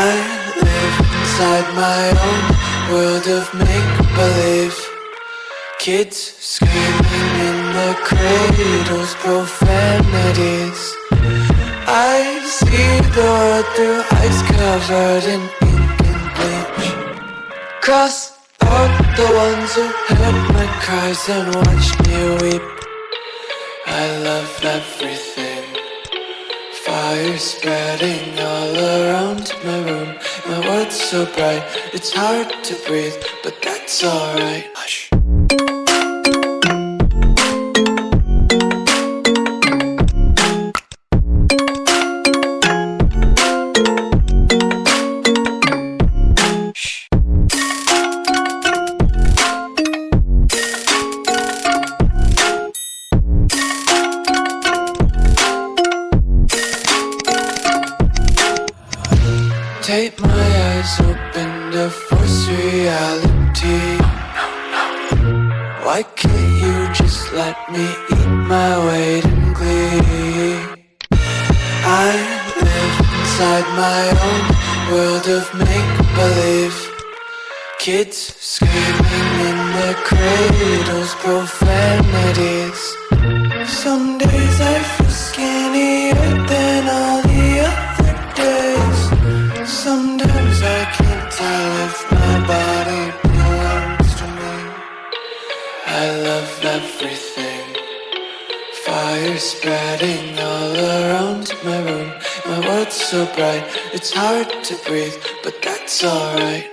I live inside my own world of make-believe. Kids screaming in the cradles, profanities. I see the world through eyes covered in ink and bleach. Cross out the ones who heard my cries and watched me weep. I love everything. Fire spreading all around my room. My world's so bright, it's hard to breathe, but that's alright. Hush. Tape my eyes open to force reality. Why can't you just let me eat my weight in glee? I live inside my own world of make-believe. Kids screaming in their cradles, profanities. Some days I feel skinnier than all the other days. Sometimes I can't tell if my body belongs to me. I love everything. Fire spreading all around my room. My world's so bright, it's hard to breathe, but that's alright.